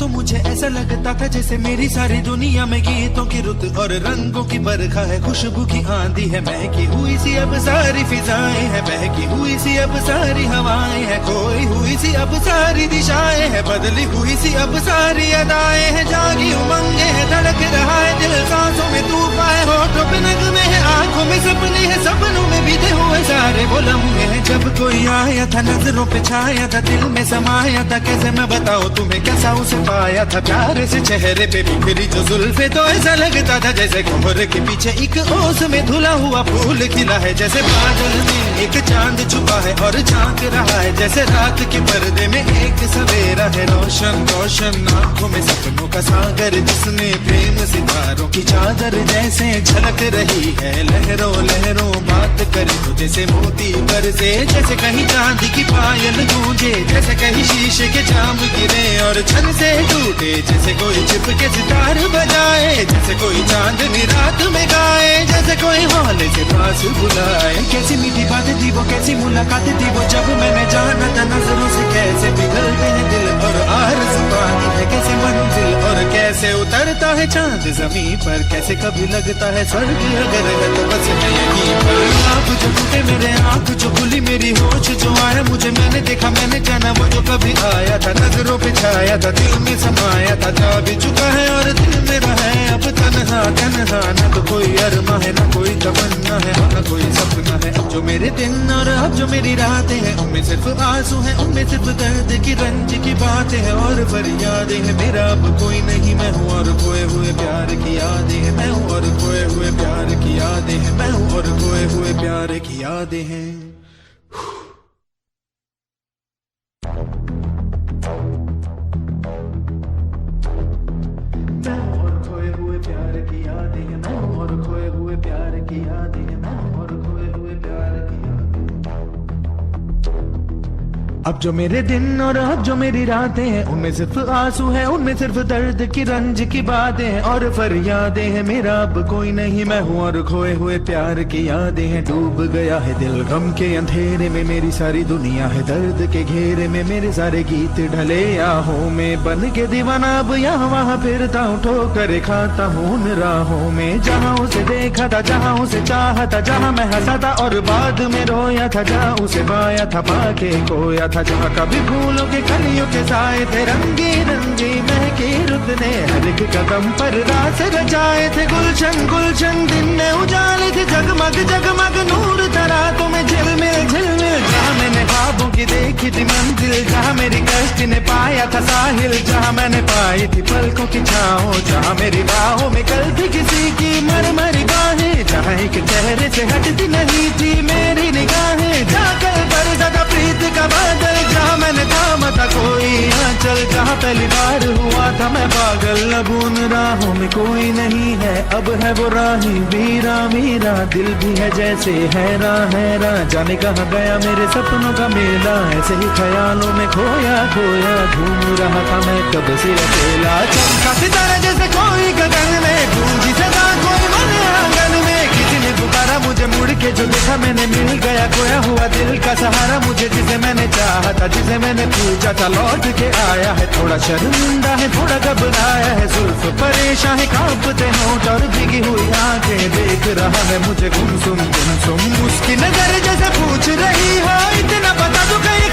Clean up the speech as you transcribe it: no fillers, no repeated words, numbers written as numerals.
मुझे ऐसा लगता था जैसे मेरी सारी दुनिया में गीतों की रुत और रंगों की बरखा है, खुशबू की आंधी है, महकी हुई सी अब सारी फिजाएं है, बहकी हुई सी अब सारी हवाएं है, खोई हुई सी अब सारी दिशाएं है, बदली हुई सी अब सारी अदाएं है, जागी उमंगे है, धड़क रहा है दिल, सांसों में तूफान है, होठों पे नगमे है, आंखों में सपने है, सपनों में बीते हुए सारे वो लम्हे हैं। जब कोई आया था नजरों पे छाया था, दिल में समाया था, कैसे मैं बताऊं तुम्हें कैसा उसे पाया था, प्यारे से चेहरे पे बिखरी जो जुल्फे, तो ऐसा लगता था जैसे कोहरे के पीछे एक ओस में धुला हुआ फूल खिला है, जैसे बादल में एक चांद छुपा है और झांक रहा है, जैसे रात के पर्दे में एक सवेरा है, रोशन रोशन आंखों में सपनों का सागर, जिसने प्रेम सितारों की चादर जैसे झलक रही है, लहरों लहरों बात करे तो जैसे मोती बरसे, जैसे कहीं चांदी की पायल गूंजे, जैसे कहीं शीशे के जाम गिरे और छन से टूटे, जैसे कोई छिप के सितार बजाए, जैसे कोई चांदनी रात में गाए, जैसे कोई हौले से पास बुलाए। कैसी मीठी बातें थी वो, कैसी मुलाकातें थी वो, जब मैंने जाना था नजरों से कैसे पिघलते हैं दिल और आरज़ू पानी है, कैसे मंजिल और कैसे उतरता है चांद जमीन पर, कैसे कभी लगता है स्वर्ग अगर है तो बस मैं यहीं पर। आप जो टूटे मेरे आंख जो खुली मेरी होश जो आया मुझे, मैंने देखा मैंने जाना वो जो कभी आया था, नजरों पे छाया था, दिल में समाया था, जा भी चुका है और दिल मेरा है अब तन्हा तन्हा, न तो कोई अरमा है न कोई तमन्ना है न कोई सपना है। अब जो मेरे दिन और अब जो मेरी रातें हैं, उनमें सिर्फ आंसू है, उनमें सिर्फ दर्द की रंज की बातें हैं और फरियादें हैं, मेरा अब कोई नहीं मैं हूँ और खोए हुए प्यार की यादें हैं, मैं हूँ और खोए हुए प्यार की यादें हैं, मैं हूँ और खोए हुए प्यार की यादें हैं। अब जो मेरे दिन और अब जो मेरी रातें हैं, उनमें सिर्फ आंसू है, उनमें सिर्फ दर्द की रंज की बातें हैं और फरियादें हैं, मेरा अब कोई नहीं मैं हूँ और खोए हुए प्यार की यादें हैं। डूब गया है दिल गम के अंधेरे में, मेरी सारी दुनिया है दर्द के घेरे में, मेरे सारे गीत ढले आहों में, बन के दीवाना अब यहाँ वहाँ फिरता हूँ, ठोकर खाता हूँ उन राहों में, जहाँ उसे देखा था, जहाँ उसे चाहा था, जहाँ मैं हंसा था और बाद में रोया था, जहाँ उसे पाया था पाके खोया था, जहाँ कभी फूलों के कलियों के साए थे, रंगी रंगी महकी रुत ने हर एक कदम पर रास रचाए थे, गुलशन गुलशन दिन में उजाले थे, जगमग जगमग नूर था रातों में, झिलमिल झिलमिल, जहाँ मैंने ख्वाबों की देखी थी मंजिल, जहाँ मेरी कश्ती ने पाया था साहिल, जहाँ मैंने पाई थी पलकों की छाओ, जहाँ मेरी बाहों में कल थी किसी की मरमरी बाहें, जहाँ एक चेहरे से हटती नहीं थी मेरी निगाहें, जहाँ कल बरसा था प्रीत का बादल, जहाँ मैंने थामा था कोई आंचल, जहाँ पहली बार हुआ था मैं पागल, अब उन राहों में कोई नहीं है, अब है वो राही वीरा वीरा, दिल भी है जैसे हैरान हैरान, जाने कहाँ गया मेरे सपनों का मेला, ऐसे ही ख्यालों में खोया खोया घूम रहा था मैं कब से अकेला, चमका सितारा जैसे कोई गगन में, गूंजी सदा कोई मन आंगन में, किसी ने पुकारा मुझे मुड़ के जो देखा मैंने, मिल गया खोया हुआ दिल का सहारा मुझे, जिसे मैंने चाहा था, जिसे मैंने पूछा था, लौट के आया है, थोड़ा शर्मिंदा है, थोड़ा घबराया है, जुल्फ परेशान है, कांपते होंठ और भीगी हुई आंखें, देख रहा है मुझे गुमसुम गुमसुम, उसकी नजर जैसे पूछ रही हो इतना बता दो कहीं